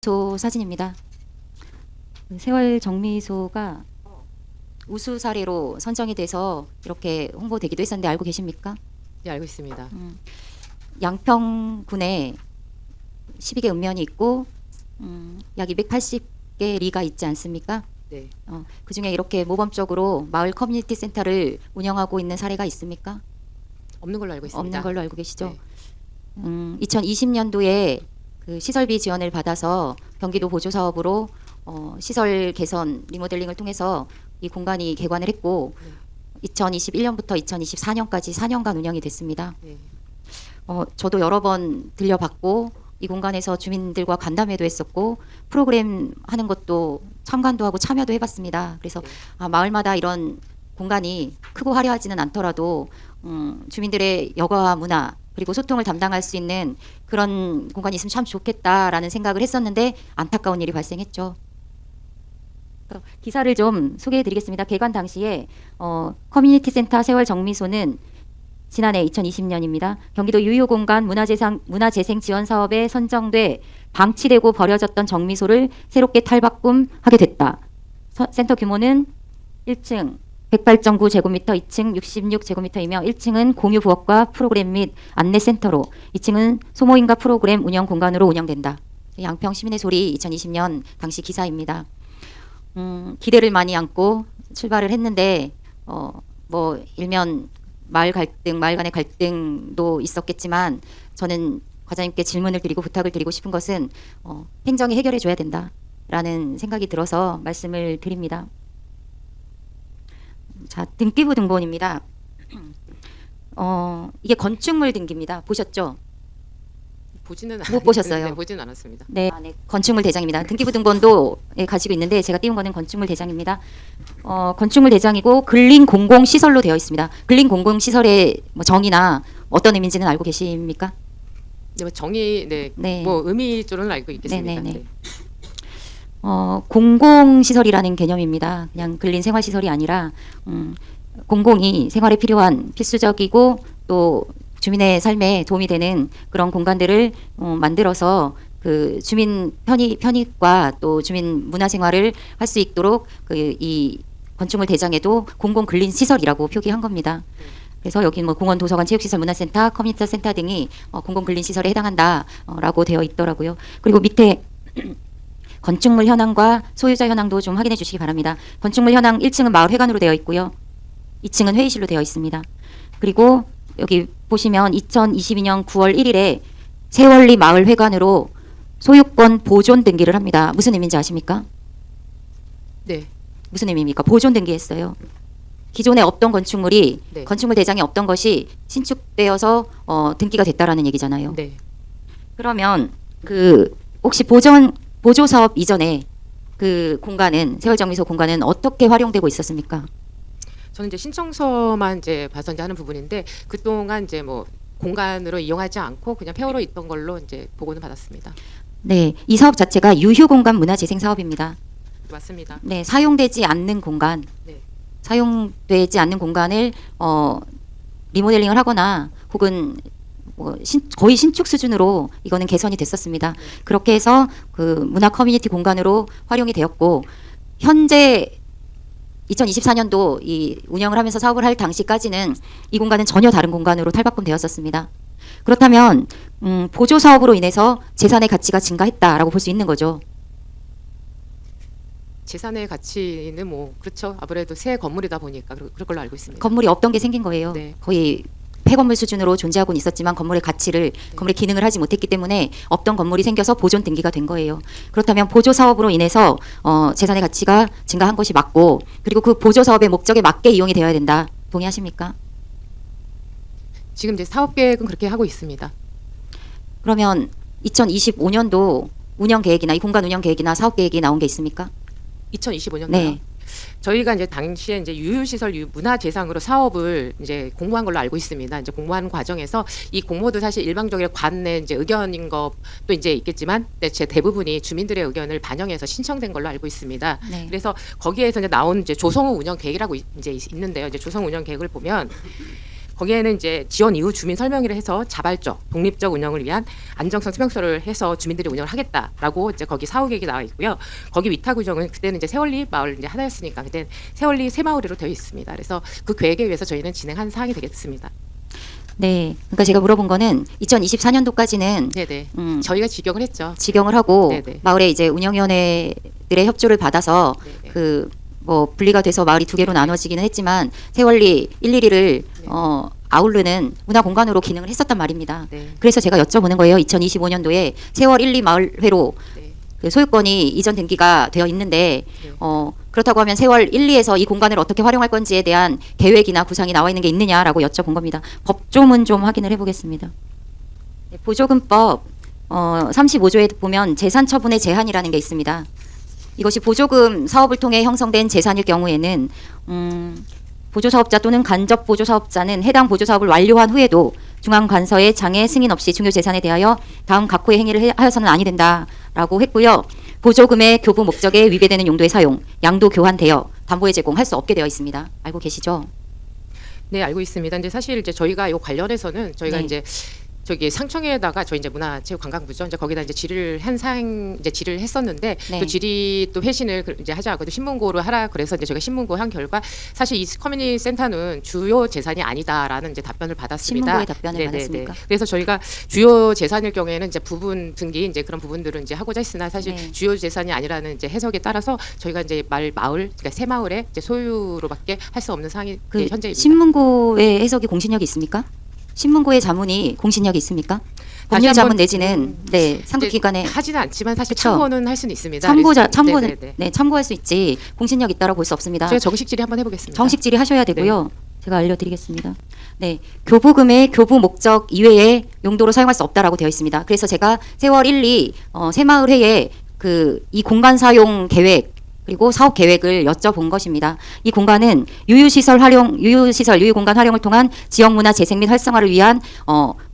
저 사진입니다. 세월 정미소가 우수 사례로 선정이 돼서 이렇게 홍보되기도 했었는데 알고 계십니까? 네, 알고 있습니다. 양평군에 12개 읍면이 있고 약 280개 리가 있지 않습니까? 네, 그중에 이렇게 모범적으로 마을 커뮤니티 센터를 운영하고 있는 사례가 있습니까? 없는 걸로 알고 있습니다. 없는 걸로 알고 계시죠? 네. 2020년도에 그 시설비 지원을 받아서 경기도 보조 사업으로 시설 개선 리모델링을 통해서 이 공간이 개관을 했고 2021년부터 2024년까지 4년간 운영이 됐습니다. 네. 저도 여러 번 들려봤고 이 공간에서 주민들과 간담회도 했었고 프로그램 하는 것도 참관도 하고 참여도 해봤습니다. 그래서 네. 마을마다 이런 공간이 크고 화려하지는 않더라도 주민들의 여가 문화 그리고 소통을 담당할 수 있는 그런 공간이 있으면 참 좋겠다라는 생각을 했었는데 안타까운 일이 발생했죠. 기사를 좀 소개해드리겠습니다. 개관 당시에 커뮤니티 센터 세월 정미소는 지난해 2020년입니다. 경기도 유휴공간 문화재생 지원 사업에 선정돼 방치되고 버려졌던 정미소를 새롭게 탈바꿈하게 됐다. 센터 규모는 1층 108.9제곱미터, 2층 66제곱미터이며 1층은 공유 부엌과 프로그램 및 안내센터로 2층은 소모임과 프로그램 운영 공간으로 운영된다. 양평 시민의 소리 2020년 당시 기사입니다. 기대를 많이 안고 출발을 했는데 뭐 일면 마을 갈등, 마을 간의 갈등도 있었겠지만 저는 과장님께 질문을 드리고 부탁을 드리고 싶은 것은 행정이 해결해 줘야 된다라는 생각이 들어서 말씀을 드립니다. 자, 등기부 등본입니다. 이게 건축물 등기입니다. 보셨죠? 보지는 못 보셨어요. 네, 보지는 않았습니다. 네, 건축물 대장입니다. 등기부 등본도 가지고 있는데 제가 띄운 거는 건축물 대장입니다. 건축물 대장이고 근린 공공 시설로 되어 있습니다. 근린 공공 시설의 뭐 정의나 어떤 의미인지는 알고 계십니까? 네, 뭐 정의, 네, 네. 뭐 의미적으로는 알고 있겠습니다. 네네네. 네. 공공 시설이라는 개념입니다. 그냥 근린 생활 시설이 아니라 공공이 생활에 필요한 필수적이고 또 주민의 삶에 도움이 되는 그런 공간들을 만들어서 그 주민 편익과 또 주민 문화 생활을 할 수 있도록 이 건축물 대장에도 공공 근린 시설이라고 표기한 겁니다. 그래서 여기 뭐 공원, 도서관, 체육시설, 문화센터, 커뮤니티 센터 등이 공공 근린 시설에 해당한다라고 되어 있더라고요. 그리고 밑에 건축물 현황과 소유자 현황도 좀 확인해 주시기 바랍니다. 건축물 현황 1층은 마을 회관으로 되어 있고요. 2층은 회의실로 되어 있습니다. 그리고 여기 보시면 2022년 9월 1일에 세월리 마을 회관으로 소유권 보존 등기를 합니다. 무슨 의미인지 아십니까? 네. 무슨 의미입니까? 보존 등기했어요. 기존에 없던 건축물이 네. 건축물 대장에 없던 것이 신축되어서 등기가 됐다라는 얘기잖아요. 네. 그러면 그 혹시 보조 사업 이전에 그 공간은 세월정미소 공간은 어떻게 활용되고 있었습니까? 저는 이제 신청서만 이제 봐서 이제 하는 부분인데 그동안 이제 뭐 공간으로 이용하지 않고 그냥 폐허로 있던 걸로 이제 보고는 받았습니다. 네, 이 사업 자체가 유휴공간 문화재생 사업입니다. 맞습니다. 네, 사용되지 않는 공간, 네. 사용되지 않는 공간을 리모델링을 하거나 혹은 뭐 거의 신축 수준으로 이거는 개선이 됐었습니다. 그렇게 해서 그 문화 커뮤니티 공간으로 활용이 되었고 현재 2024년도 이 운영을 하면서 사업을 할 당시까지는 이 공간은 전혀 다른 공간으로 탈바꿈되었었습니다. 그렇다면 보조 사업으로 인해서 재산의 가치가 증가했다라고 볼 수 있는 거죠. 재산의 가치는 뭐 그렇죠. 아무래도 새 건물이다 보니까 그럴 걸로 알고 있습니다. 건물이 없던 게 생긴 거예요. 네. 거의 폐건물 수준으로 존재하고는 있었지만 건물의 가치를 건물의 기능을 하지 못했기 때문에 없던 건물이 생겨서 보존 등기가 된 거예요. 그렇다면 보조 사업으로 인해서 재산의 가치가 증가한 것이 맞고 그리고 그 보조 사업의 목적에 맞게 이용이 되어야 된다. 동의하십니까? 지금 이제 사업 계획은 그렇게 하고 있습니다. 그러면 2025년도 운영 계획이나 이 공간 운영 계획이나 사업 계획이 나온 게 있습니까? 2025년도요. 네. 저희가 이제 당시에 이제 유휴시설 문화재상으로 사업을 이제 공모한 걸로 알고 있습니다. 이제 공모하는 과정에서 이 공모도 사실 일방적으로 관내 이제 의견인 것도 이제 있겠지만 제 대부분이 주민들의 의견을 반영해서 신청된 걸로 알고 있습니다. 네. 그래서 거기에서 이제 나온 이제 조성후 운영 계획이라고 이제 있는데요. 이제 조성 운영 계획을 보면 거기에는 이제 지원 이후 주민 설명회를 해서 자발적, 독립적 운영을 위한 안정성 투명성을 해서 주민들이 운영을 하겠다라고 이제 거기 사후 계획이 나와 있고요. 거기 위탁 구정은 그때는 이제 세월리 마을 이제 하나였으니까 그때 세월리 새마을으로 되어 있습니다. 그래서 그 계획에 의해서 저희는 진행한 사항이 되겠습니다. 네, 그러니까 제가 물어본 거는 2024년도까지는 네네. 저희가 직영을 했죠. 직영을 하고 네네. 마을에 이제 운영위원회들의 협조를 받아서 네네. 그 뭐 분리가 돼서 마을이 두 개로 나눠지기는 했지만 세월리 112를 아우르는 문화 공간으로 기능을 했었단 말입니다. 네. 그래서 제가 여쭤보는 거예요. 2025년도에 세월 1, 2 마을회로 네. 그 소유권이 이전 등기가 되어 있는데 네. 그렇다고 하면 세월 1, 2에서 이 공간을 어떻게 활용할 건지에 대한 계획이나 구상이 나와 있는 게 있느냐라고 여쭤본 겁니다. 법조문 좀 확인을 해보겠습니다. 네, 보조금법 35조에 보면 재산 처분의 제한이라는 게 있습니다. 이것이 보조금 사업을 통해 형성된 재산일 경우에는 보조사업자 또는 간접 보조사업자는 해당 보조사업을 완료한 후에도 중앙관서의 장애 승인 없이 중요재산에 대하여 다음 각호의 행위를 하여서는 아니 된다라고 했고요. 보조금의 교부 목적에 위배되는 용도의 사용, 양도 교환되어 담보의 제공할 수 없게 되어 있습니다. 알고 계시죠? 네, 알고 있습니다. 근데 사실 이제 저희가 이 관련해서는 저희가 네. 이제 저기 상청에다가 저희 이제 문화체육관광부죠. 이제 거기다 이제 질의를 한 사항 이제 질의를 했었는데 네. 또 질의 또 회신을 이제 하자고 또 신문고를 하라 그래서 이제 저희가 신문고 한 결과 사실 이 커뮤니티 센터는 주요 재산이 아니다라는 이제 답변을 받았습니다. 신문고의 답변을 네네네. 받았습니까? 그래서 저희가 주요 재산일 경우에는 이제 부분 등기 이제 그런 부분들은 이제 하고자 했으나 사실 네. 주요 재산이 아니라는 이제 해석에 따라서 저희가 이제 마을 그러니까 새 마을의 이제 소유로밖에 할 수 없는 상황이 그 이제 현재입니다. 신문고의 해석이 공신력이 있습니까? 신문고의 자문이 공신력이 있습니까? 법률 한번, 자문 내지는 네 상급 기관에 하지는 않지만 사실 그쵸? 참고는 할 수는 있습니다. 참고는 네네네. 네 참고할 수 있지 공신력 있다라고 볼 수 없습니다. 저희가 정식 질의 한번 해보겠습니다. 정식 질의 하셔야 되고요. 제가 알려드리겠습니다. 네, 교부금의 교부 목적 이외의 용도로 사용할 수 없다라고 되어 있습니다. 그래서 제가 세월 1, 2 새마을회에 이 공간 사용 계획 그리고 사업 계획을 여쭤본 것입니다. 이 공간은 유유시설 유유공간 활용을 통한 지역 문화 재생 및 활성화를 위한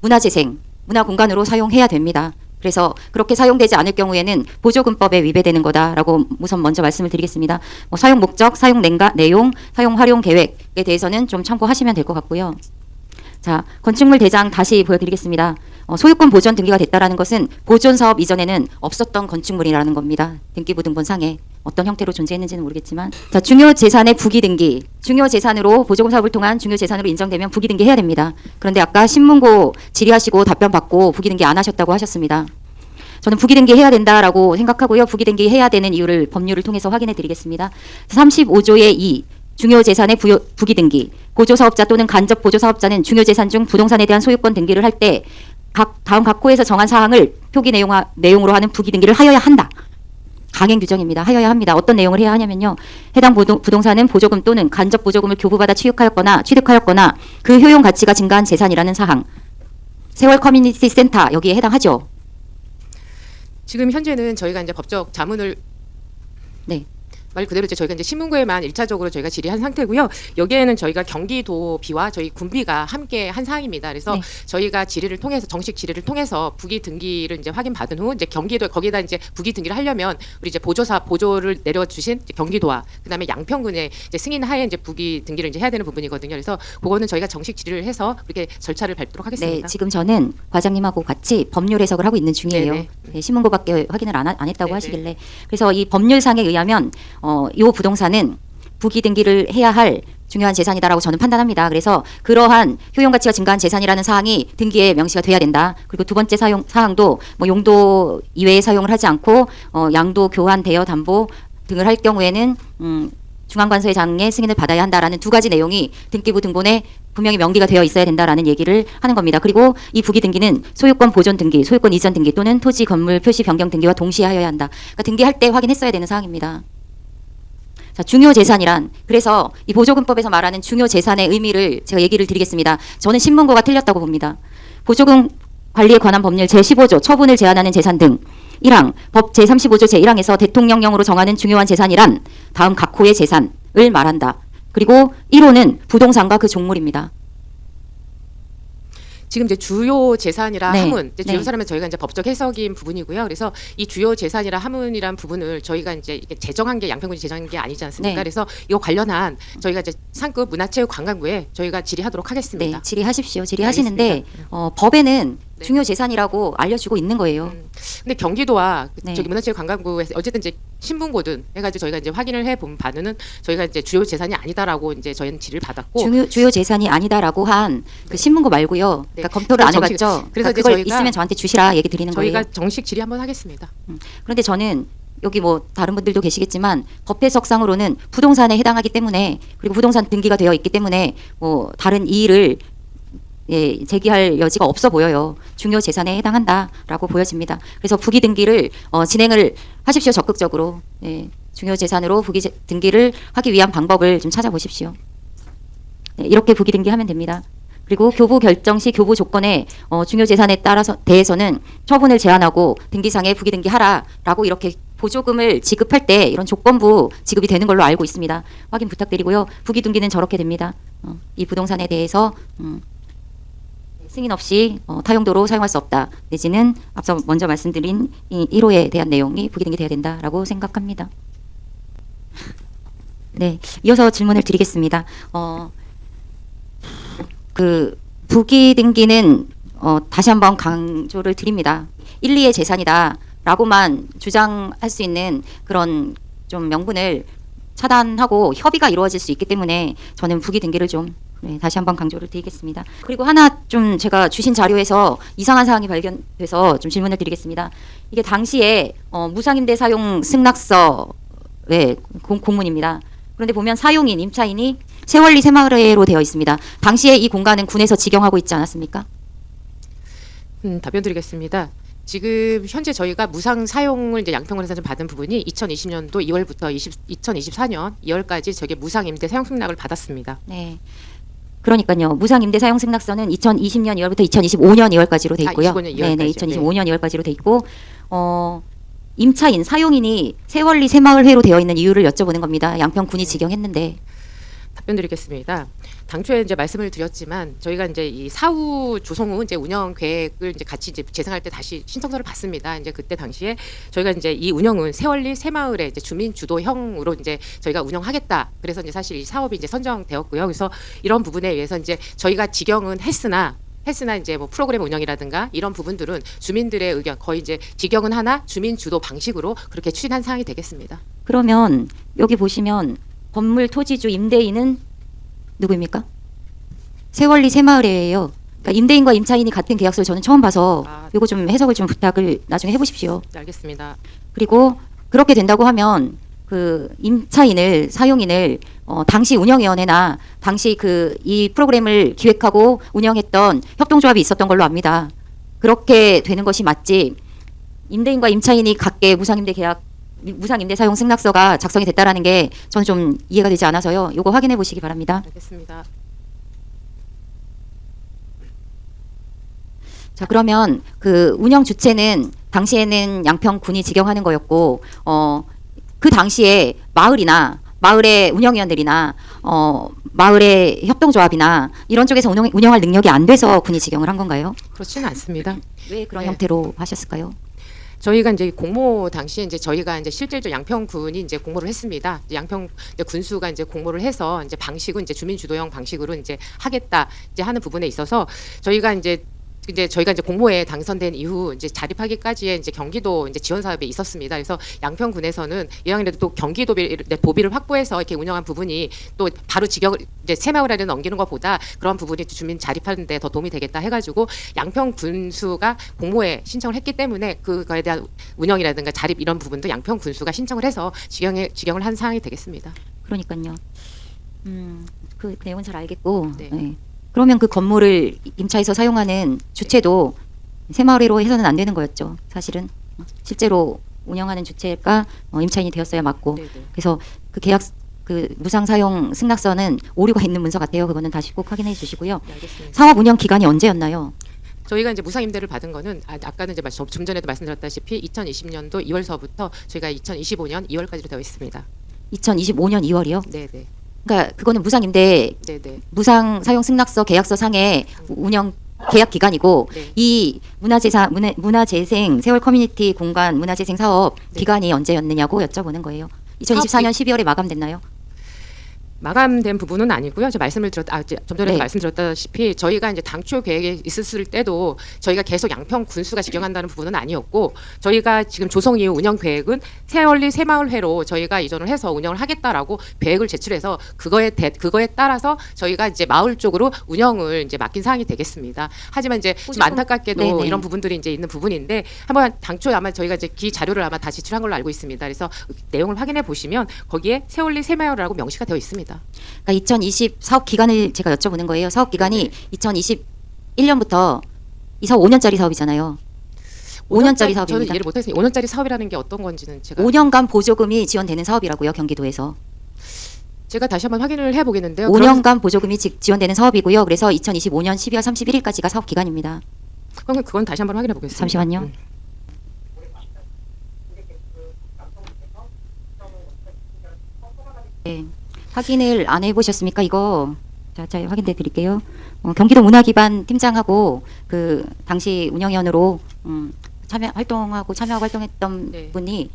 문화재생, 문화 공간으로 사용해야 됩니다. 그래서 그렇게 사용되지 않을 경우에는 보조금법에 위배되는 거다라고 우선 먼저 말씀을 드리겠습니다. 사용 목적, 사용 내용, 사용 활용 계획에 대해서는 좀 참고하시면 될 것 같고요. 자, 건축물 대장 다시 보여드리겠습니다. 소유권 보존 등기가 됐다라는 것은 보존 사업 이전에는 없었던 건축물이라는 겁니다. 등기부 등본상에 어떤 형태로 존재했는지는 모르겠지만, 자, 중요 재산의 부기 등기, 중요 재산으로 보조금 사업을 통한 중요 재산으로 인정되면 부기 등기 해야 됩니다. 그런데 아까 신문고 질의하시고 답변 받고 부기 등기 안 하셨다고 하셨습니다. 저는 부기 등기 해야 된다라고 생각하고요. 부기 등기 해야 되는 이유를 법률을 통해서 확인해 드리겠습니다. 35조의 2 중요 재산의 부기 등기, 보조사업자 또는 간접 보조사업자는 중요 재산 중 부동산에 대한 소유권 등기를 할 때 다음 각호에서 정한 사항을 표기 내용으로 하는 부기 등기를 하여야 한다. 강행 규정입니다. 하여야 합니다. 어떤 내용을 해야 하냐면요. 해당 부동산은 보조금 또는 간접 보조금을 교부받아 취득하였거나 그 효용 가치가 증가한 재산이라는 사항. 세월 커뮤니티 센터 여기에 해당하죠. 지금 현재는 저희가 이제 법적 자문을 네. 말 그대로 이제 저희가 이제 신문고에만 1차적으로 저희가 질의한 상태고요. 여기에는 저희가 경기도비와 저희 군비가 함께 한 사항입니다. 그래서 네. 저희가 질의를 통해서 정식 질의를 통해서 부기 등기를 이제 확인 받은 후 이제 경기도 거기다 이제 부기 등기를 하려면 우리 이제 보조를 내려주신 이제 경기도와 그다음에 양평군의 이제 승인 하에 이제 부기 등기를 이제 해야 되는 부분이거든요. 그래서 그거는 저희가 정식 질의를 해서 이렇게 절차를 밟도록 하겠습니다. 네, 지금 저는 과장님하고 같이 법률 해석을 하고 있는 중이에요. 네네. 네, 신문고밖에 확인을 안 했다고 네네. 하시길래 그래서 이 법률상에 의하면 이 부동산은 부기 등기를 해야 할 중요한 재산이다라고 저는 판단합니다. 그래서 그러한 효용 가치가 증가한 재산이라는 사항이 등기에 명시가 돼야 된다. 그리고 두 번째 사항도 용도 이외에 사용을 하지 않고 양도 교환되어 담보 등을 할 경우에는 중앙관서의 장의 승인을 받아야 한다라는 두 가지 내용이 등기부 등본에 분명히 명기가 되어 있어야 된다라는 얘기를 하는 겁니다. 그리고 이 부기 등기는 소유권 보존 등기, 소유권 이전 등기 또는 토지 건물 표시 변경 등기와 동시에 하여야 한다. 그러니까 등기할 때 확인했어야 되는 사항입니다. 자, 중요 재산이란 그래서 이 보조금법에서 말하는 중요 재산의 의미를 제가 얘기를 드리겠습니다. 저는 신문고가 틀렸다고 봅니다. 보조금 관리에 관한 법률 제15조 처분을 제한하는 재산 등 1항 법 제35조 제1항에서 대통령령으로 정하는 중요한 재산이란 다음 각호의 재산을 말한다. 그리고 1호는 부동산과 그 종물입니다. 지금 이제 주요 재산이라 네. 하문, 이제 주요 네. 재산은 저희가 이제 법적 해석인 부분이고요. 그래서 이 주요 재산이라 하문이란 부분을 저희가 이제 이게 제정한 게 양평군이 제정한 게 아니지 않습니까? 네. 그래서 이거 관련한 저희가 이제 상급 문화체육관광부에 저희가 질의하도록 하겠습니다. 네, 질의하십시오. 네, 질의하시는데 알겠습니다. 법에는 네. 중요 재산이라고 알려주고 있는 거예요. 근데 경기도와 네. 저기 문화체육관광부에서 어쨌든 이제 신분고든 해가지고 저희가 이제 확인을 해본 바는 저희가 이제 주요 재산이 아니다라고 이제 저희는 질의를 받았고 주요 재산이 아니다라고 한 그 신문고 말고요. 네. 그러니까 검토를 안 정식- 해봤죠. 그래서 그러니까 이제 그걸 저희가- 있으면 저한테 주시라 얘기 드리는 저희가 거예요. 정식 질의 한번 하겠습니다. 그런데 저는 여기 뭐 다른 분들도 계시겠지만 법해석상으로는 부동산에 해당하기 때문에 그리고 부동산 등기가 되어 있기 때문에 뭐 다른 이의를 제기할 여지가 없어 보여요. 중요 재산에 해당한다라고 보여집니다. 그래서 부기 등기를 진행을 하십시오. 적극적으로. 중요 재산으로 부기 등기를 하기 위한 방법을 좀 찾아보십시오. 이렇게 부기 등기하면 됩니다. 그리고 교부 결정 시 교부 조건에 중요 재산에 따라서 대해서는 처분을 제한하고 등기상에 부기 등기하라라고 이렇게 보조금을 지급할 때 이런 조건부 지급이 되는 걸로 알고 있습니다. 확인 부탁드리고요. 부기 등기는 저렇게 됩니다. 이 부동산에 대해서 승인 없이 타용도로 사용할 수 없다. 내지는 앞서 먼저 말씀드린 이 1호에 대한 내용이 부기 등기돼야 된다라고 생각합니다. 네, 이어서 질문을 드리겠습니다. 그 부기 등기는 다시 한번 강조를 드립니다. 1, 2의 재산이다라고만 주장할 수 있는 그런 좀 명분을 차단하고 협의가 이루어질 수 있기 때문에 저는 부기 등기를 좀 다시 한번 강조를 드리겠습니다. 그리고 하나 좀 제가 주신 자료에서 이상한 사항이 발견돼서 좀 질문을 드리겠습니다. 이게 당시에 무상임대 사용 승낙서의 공문입니다. 그런데 보면 사용인, 임차인이 세월리 새마을회로 되어 있습니다. 당시에 이 공간은 군에서 직영하고 있지 않았습니까? 답변 드리겠습니다. 지금 현재 저희가 무상 사용을 이제 양평군에서 좀 받은 부분이 2020년도 2월부터 2024년 2월까지 저게 무상 임대 사용 승낙을 받았습니다. 네. 그러니까요. 무상 임대 사용 승낙서는 2020년 2월부터 2025년 2월까지로 돼 있고요. 25년 2월까지요. 네, 2025년 2월까지로 돼 있고 임차인, 사용인이 세월리 새마을회로 되어 있는 이유를 여쭤보는 겁니다. 양평군이 직영했는데. 답변 드리겠습니다. 당초에 이제 말씀을 드렸지만 저희가 이제 이 사후 조성 후 이제 운영 계획을 이제 같이 이제 재생할 때 다시 신청서를 받습니다. 이제 그때 당시에 저희가 이제 이 운영은 세월리 새마을의 이제 주민 주도형으로 이제 저희가 운영하겠다. 그래서 이제 사실 이 사업이 이제 선정되었고요. 그래서 이런 부분에 의해서 이제 저희가 직영은 했으나 이제 뭐 프로그램 운영이라든가 이런 부분들은 주민들의 의견 거의 이제 직영은 하나 주민 주도 방식으로 그렇게 추진한 사항이 되겠습니다. 그러면 여기 보시면 건물 토지주 임대인은 누구입니까? 세월리 새마을회예요. 그러니까 임대인과 임차인이 같은 계약서를 저는 처음 봐서 이거 좀 해석을 좀 부탁을 나중에 해보십시오. 네, 알겠습니다. 그리고 그렇게 된다고 하면 그 임차인을 사용인을 당시 운영위원회나 당시 그 이 프로그램을 기획하고 운영했던 협동조합이 있었던 걸로 압니다. 그렇게 되는 것이 맞지. 임대인과 임차인이 각계 무상임대 계약 무상임대 사용 승낙서가 작성이 됐다라는 게 저는 좀 이해가 되지 않아서요. 이거 확인해 보시기 바랍니다. 알겠습니다. 자, 그러면 그 운영 주체는 당시에는 양평군이 직영하는 거였고 그 당시에 마을이나 마을의 운영위원들이나 마을의 협동조합이나 이런 쪽에서 운영할 능력이 안 돼서 군이 직영을 한 건가요? 그렇지는 않습니다. 왜 그런 네. 형태로 하셨을까요? 저희가 이제 공모 당시에 이제 저희가 이제 실질적으로 양평군이 이제 공모를 했습니다. 이제 양평 이제 군수가 이제 공모를 해서 이제 방식은 이제 주민 주도형 방식으로 이제 하겠다 이제 하는 부분에 있어서 저희가 이제 저희가 이제 공모에 당선된 이후 이제 자립하기까지의 이제 경기도 이제 지원 사업에 있었습니다. 그래서 양평군에서는 이왕이라도 또 도비를 확보해서 이렇게 운영한 부분이 또 바로 직역을 이제 새마을회로 넘기는 것보다 그런 부분이 주민 자립하는 데 더 도움이 되겠다 해가지고 양평군수가 공모에 신청을 했기 때문에 그거에 대한 운영이라든가 자립 이런 부분도 양평군수가 신청을 해서 직영을 한 사항이 되겠습니다. 그러니까요. 그 내용은 잘 알겠고. 네. 네. 그러면 그 건물을 임차해서 사용하는 주체도 새마을회로 해서는 안 되는 거였죠. 사실은 실제로 운영하는 주체가 임차인이 되었어야 맞고. 네네. 그래서 그 계약 그 무상 사용 승낙서는 오류가 있는 문서 같아요. 그거는 다시 꼭 확인해 주시고요. 네, 알겠습니다. 사업 운영 기간이 언제였나요? 저희가 이제 무상 임대를 받은 거는 아까는 이제 좀 전에도 말씀드렸다시피 2020년도 2월서부터 저희가 2025년 2월까지로 되어 있습니다. 2025년 2월이요? 네네. 그러니까 그거는 무상 임대 네네. 무상 사용 승낙서 계약서 상에 운영 계약 기간이고 네. 이 문화재생 세월 커뮤니티 공간 문화재생 사업 네. 기간이 언제였느냐고 여쭤보는 거예요. 2024년 12월에 마감됐나요? 마감된 부분은 아니고요. 좀 전에 네. 말씀드렸다시피 저희가 이제 당초 계획에 있었을 때도 저희가 계속 양평 군수가 직영한다는 부분은 아니었고, 저희가 지금 조성 이후 운영 계획은 새월리 새마을회로 저희가 이전을 해서 운영을 하겠다라고 계획을 제출해서 그거에 따라서 저희가 이제 마을 쪽으로 운영을 이제 맡긴 사항이 되겠습니다. 하지만 이제 좀 안타깝게도 네네. 이런 부분들이 이제 있는 부분인데, 한번 당초에 아마 저희가 이제 기 자료를 아마 다 제출한 걸로 알고 있습니다. 그래서 내용을 확인해 보시면 거기에 새월리 새마을이라고 명시가 되어 있습니다. 그러니까 2020 사업 기간을 제가 여쭤보는 거예요. 사업 기간이 네. 2021년부터 이 사업 5년짜리 사업이잖아요. 5년짜리 저는 사업입니다. 이해를 못했어요. 5년짜리 사업이라는 게 어떤 건지는 제가 5년간 보조금이 지원되는 사업이라고요. 경기도에서. 다시 한번 확인을 해보겠는데요. 5년간 보조금이 지원되는 사업이고요. 그래서 2025년 12월 31일까지가 사업 기간입니다. 그럼 그건 다시 한번 확인해 보겠습니다. 잠시만요. 네. 확인을 안 해보셨습니까? 이거 자 확인해 드릴게요. 경기도 문화기반 팀장하고 그 당시 운영위원으로 참여하고 활동했던 네. 분이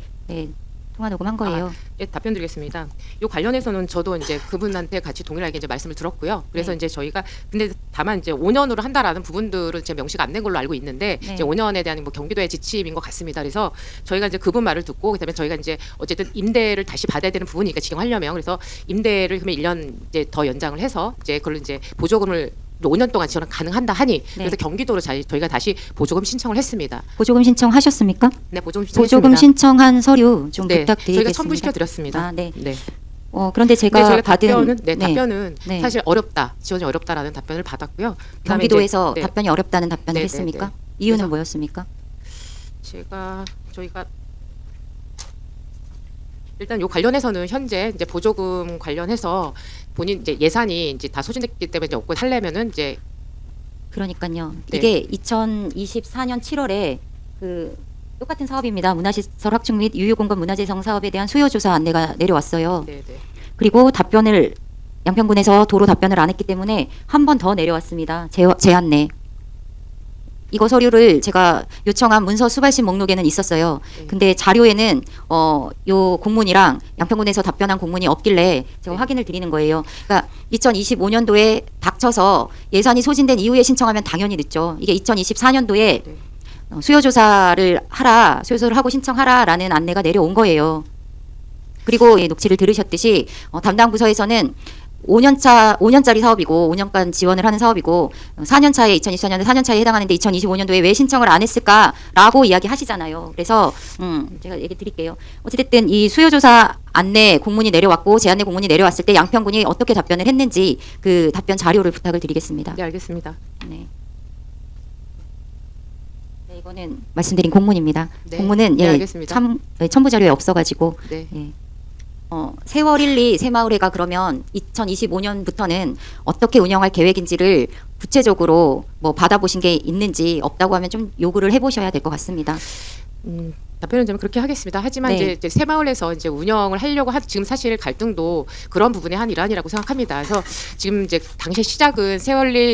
통화 녹음한 거예요. 예, 답변 드리겠습니다. 이 관련해서는 저도 이제 그분한테 같이 동일하게 이제 말씀을 들었고요. 그래서 네. 이제 저희가 근데 다만 이제 5년으로 한다라는 부분들은 제 명시가 안 된 걸로 알고 있는데, 네. 이제 5년에 대한 뭐 경기도의 지침인 것 같습니다. 그래서 저희가 이제 그분 말을 듣고, 그다음에 저희가 이제 어쨌든 임대를 다시 받아야 되는 부분이니까 지정하려면, 그래서 임대를 그러면 1년 이제 더 연장을 해서 이제 그걸 이제 보조금을 5년 동안 지원 가능한다 하니, 그래서 경기도로 저희가 다시 보조금 신청을 했습니다. 보조금 신청하셨습니까? 네, 보조금 보조금 신청했습니다. 신청한 서류 좀 네, 부탁드리겠습니다. 저희가 첨부시켜 드렸습니다. 아, 네. 네. 그런데 제가 저희가 받은 답변은 네. 사실 어렵다, 지원이 어렵다라는 답변을 받았고요. 그다음에 경기도에서 이제, 네, 답변이 어렵다는 답변을 네, 했습니까? 네, 네. 이유는 그래서- 뭐였습니까? 저희가 일단 요 관련해서는 현재 이제 보조금 관련해서 본인 이제 예산이 이제 다 소진됐기 때문에 이제 없고 하려면은 이제 그러니까요. 네. 이게 2024년 7월에 그 똑같은 사업입니다. 문화시설 확충 및 유휴공간 문화재생 사업에 대한 수요조사 안내가 내려왔어요. 네. 그리고 답변을 양평군에서 도로 답변을 안 했기 때문에 한 번 더 내려왔습니다. 제안내. 이거 서류를 제가 요청한 문서 수발신 목록에는 있었어요. 네. 근데 자료에는 요 공문이랑 양평군에서 답변한 공문이 없길래 제가 네. 확인을 드리는 거예요. 그러니까 2025년도에 닥쳐서 예산이 소진된 이후에 신청하면 당연히 늦죠. 이게 2024년도에 네. 수요조사를 하고 신청하라라는 안내가 내려온 거예요. 그리고 녹취를 들으셨듯이 담당 부서에서는 5년짜리 사업이고 5년간 지원을 하는 사업이고 4년차에 2024년에 4년차에 해당하는데 2025년도에 왜 신청을 안 했을까라고 이야기하시잖아요. 그래서 제가 얘기 드릴게요. 어찌됐든 이 수요조사 안내 공문이 내려왔고 제안내 공문이 내려왔을 때 양평군이 어떻게 답변을 했는지 그 답변 자료를 부탁을 드리겠습니다. 네, 알겠습니다. 네. 네, 이거는 말씀드린 공문입니다. 네. 공문은 네, 알겠습니다. 첨부 자료에 없어가지고 네. 세월 1리 새마을회가 그러면 2025년부터는 어떻게 운영할 계획인지를 구체적으로 뭐 받아보신 게 있는지, 없다고 하면 좀 요구를 해보셔야 될 것 같습니다. 답변은 좀 그렇게 하겠습니다. 하지만 네. 이제 새마을에서 이제 운영을 하려고 지금 사실 갈등도 그런 부분의 한 일환이라고 생각합니다. 그래서 지금 이제 당시 시작은 새월리로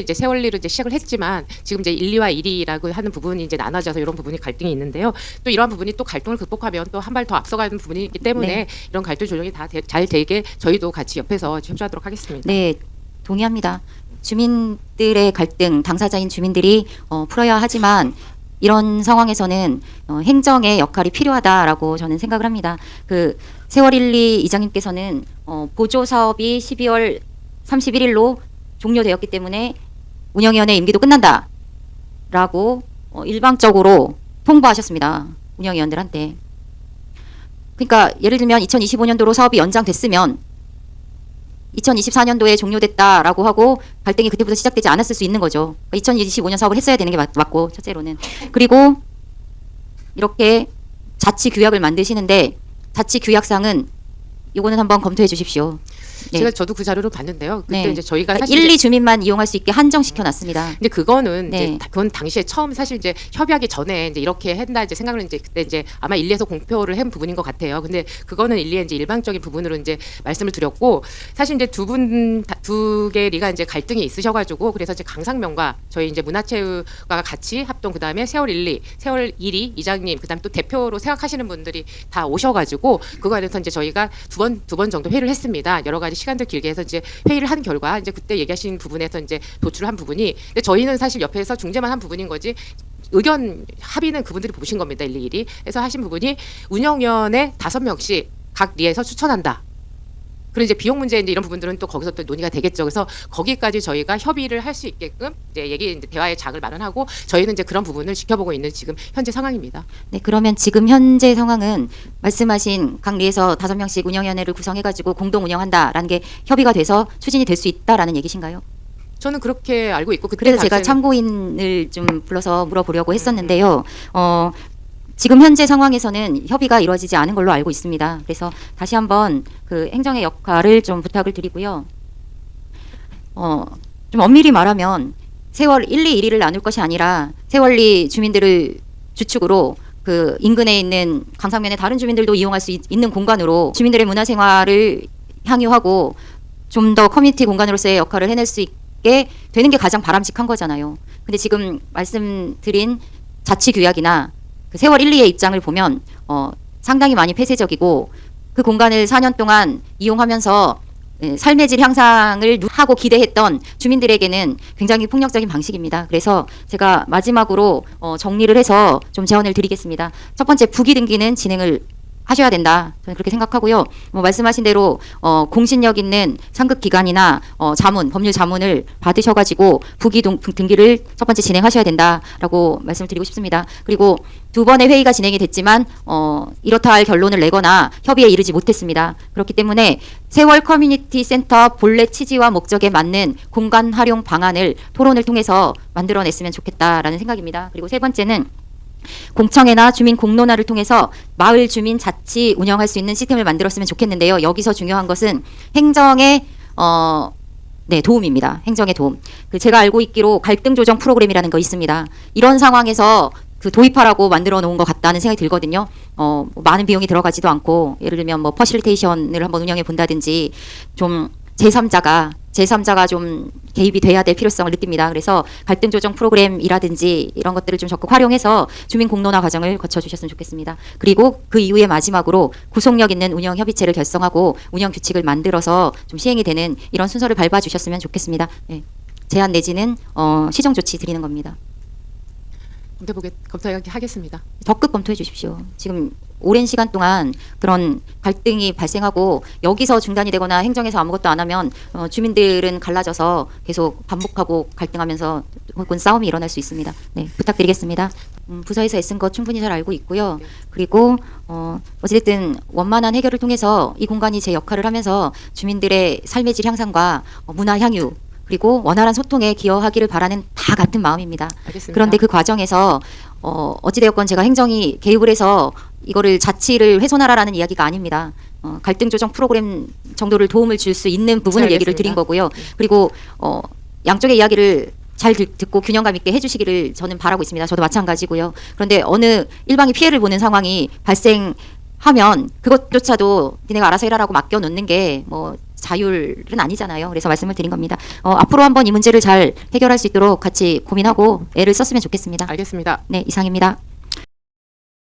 이제 시작을 했지만 지금 이제 1, 2와 1위라고 하는 부분이 이제 나눠져서 이런 부분이 갈등이 있는데요. 또 이러한 부분이 또 갈등을 극복하면 또 한 발 더 앞서가는 부분이 있기 때문에 네. 이런 갈등 조정이 다 잘 되게 저희도 같이 옆에서 협조하도록 하겠습니다. 네, 동의합니다. 주민들의 갈등, 당사자인 주민들이 풀어야 하지만 이런 상황에서는 행정의 역할이 필요하다라고 저는 생각을 합니다. 그 세월 1리 이장님께서는 보조 사업이 12월 31일로 종료되었기 때문에 운영위원회 임기도 끝난다라고 일방적으로 통보하셨습니다. 운영위원들한테. 그러니까 예를 들면 2025년도로 사업이 연장됐으면 2024년도에 종료됐다라고 하고 갈등이 그때부터 시작되지 않았을 수 있는 거죠. 2025년 사업을 했어야 되는 게 맞고, 첫째로는. 그리고 이렇게 자치 규약을 만드시는데 자치 규약상은 이거는 한번 검토해 주십시오. 네. 저도 그 자료를 봤는데요. 그때 네. 이제 저희가 사실 1, 2주민만 이용할 수 있게 한정시켜 놨습니다. 근데 그거는 네. 이제 그건 당시에 처음 사실 이제 협의하기 전에 이제 이렇게 했나 이제 생각을 이제 그때 이제 아마 일리에서 공표를 한 부분인 것 같아요. 근데 그거는 일리의 이제 일방적인 부분으로 이제 말씀을 드렸고, 사실 이제 두 개 리가 이제 갈등이 있으셔가지고, 그래서 이제 강상명과 저희 이제 문화체육과가 같이 합동, 그 다음에 세월 1리, 세월 1위 이장님, 그 다음 또 대표로 생각하시는 분들이 다 오셔가지고 그거에 대해서 이제 저희가 두 번 정도 회의를 했습니다. 여러 가지 시간들 길게 해서 이제 회의를 한 결과 이제 그때 얘기하신 부분에서 이제 도출을 한 부분이, 근데 저희는 사실 옆에서 중재만 한 부분인 거지 의견 합의는 그분들이 보신 겁니다. 일일이. 그래서 하신 부분이 운영위원회 5명씩 각 리에서 추천한다. 그리고 이제 비용 문제 이제 이런 부분들은 또 거기서 또 논의가 되겠죠. 그래서 거기까지 저희가 협의를 할 수 있게끔 이제 이제 대화의 장을 마련하고, 저희는 이제 그런 부분을 지켜보고 있는 지금 현재 상황입니다. 네, 그러면 지금 현재 상황은 말씀하신 각 리에서 5명씩 운영위원회를 구성해가지고 공동 운영한다라는 게 협의가 돼서 추진이 될 수 있다라는 얘기신가요? 저는 그렇게 알고 있고, 그때 그래서 제가 당시에는 참고인을 좀 불러서 물어보려고 했었는데요. 지금 현재 상황에서는 협의가 이루어지지 않은 걸로 알고 있습니다. 그래서 다시 한번 그 행정의 역할을 좀 부탁을 드리고요. 좀 엄밀히 말하면 세월 1, 2, 1위를 나눌 것이 아니라 세월리 주민들을 주축으로 그 인근에 있는 강상면의 다른 주민들도 이용할 수 있는 공간으로 주민들의 문화생활을 향유하고 좀 더 커뮤니티 공간으로서의 역할을 해낼 수 있게 되는 게 가장 바람직한 거잖아요. 근데 지금 말씀드린 자치규약이나 그 세월 1, 2의 입장을 보면 상당히 많이 폐쇄적이고, 그 공간을 4년 동안 이용하면서 삶의 질 향상을 하고 기대했던 주민들에게는 굉장히 폭력적인 방식입니다. 그래서 제가 마지막으로 정리를 해서 좀 제언을 드리겠습니다. 첫 번째, 부기 등기는 진행을 하셔야 된다. 저는 그렇게 생각하고요. 말씀하신 대로 공신력 있는 상급 기관이나 자문, 법률 자문을 받으셔가지고 부기 등기를 첫 번째 진행하셔야 된다라고 말씀을 드리고 싶습니다. 그리고 2번의 회의가 진행이 됐지만 이렇다 할 결론을 내거나 협의에 이르지 못했습니다. 그렇기 때문에 세월 커뮤니티 센터 본래 취지와 목적에 맞는 공간 활용 방안을 토론을 통해서 만들어냈으면 좋겠다라는 생각입니다. 그리고 세 번째는 공청회나 주민 공론화를 통해서 마을 주민 자치 운영할 수 있는 시스템을 만들었으면 좋겠는데요. 여기서 중요한 것은 행정의 도움입니다. 행정의 도움. 제가 알고 있기로 갈등 조정 프로그램이라는 거 있습니다. 이런 상황에서 그 도입하라고 만들어 놓은 것 같다는 생각이 들거든요. 많은 비용이 들어가지도 않고, 예를 들면 뭐 퍼실테이션을 한번 운영해 본다든지, 좀 제3자가 좀 개입이 돼야 될 필요성을 느낍니다. 그래서 갈등 조정 프로그램이라든지 이런 것들을 좀 적극 활용해서 주민 공론화 과정을 거쳐주셨으면 좋겠습니다. 그리고 그 이후에 마지막으로 구속력 있는 운영 협의체를 결성하고 운영 규칙을 만들어서 좀 시행이 되는 이런 순서를 밟아주셨으면 좋겠습니다. 네. 제한 내지는 시정 조치 드리는 겁니다. 검토하겠습니다. 적극 검토해 주십시오. 지금 오랜 시간 동안 그런 갈등이 발생하고 여기서 중단이 되거나 행정에서 아무것도 안 하면 주민들은 갈라져서 계속 반복하고 갈등하면서 혹은 싸움이 일어날 수 있습니다. 네, 부탁드리겠습니다. 부서에서 애쓴 거 충분히 잘 알고 있고요. 그리고 어쨌든 원만한 해결을 통해서 이 공간이 제 역할을 하면서 주민들의 삶의 질 향상과 문화 향유, 그리고 원활한 소통에 기여하기를 바라는 다 같은 마음입니다. 알겠습니다. 그런데 그 과정에서 어찌되었건 제가 행정이 개입을 해서 이거를 자치를 훼손하라라는 이야기가 아닙니다. 갈등 조정 프로그램 정도를 도움을 줄 수 있는 부분을 알겠습니다. 얘기를 드린 거고요. 그리고 양쪽의 이야기를 잘 듣고 균형감 있게 해주시기를 저는 바라고 있습니다. 저도 마찬가지고요. 그런데 어느 일방이 피해를 보는 상황이 발생하면 그것조차도 니네가 알아서 해라라고 맡겨놓는 게 뭐 자율은 아니잖아요. 그래서 말씀을 드린 겁니다. 앞으로 한번 이 문제를 잘 해결할 수 있도록 같이 고민하고 애를 썼으면 좋겠습니다. 알겠습니다. 네, 이상입니다.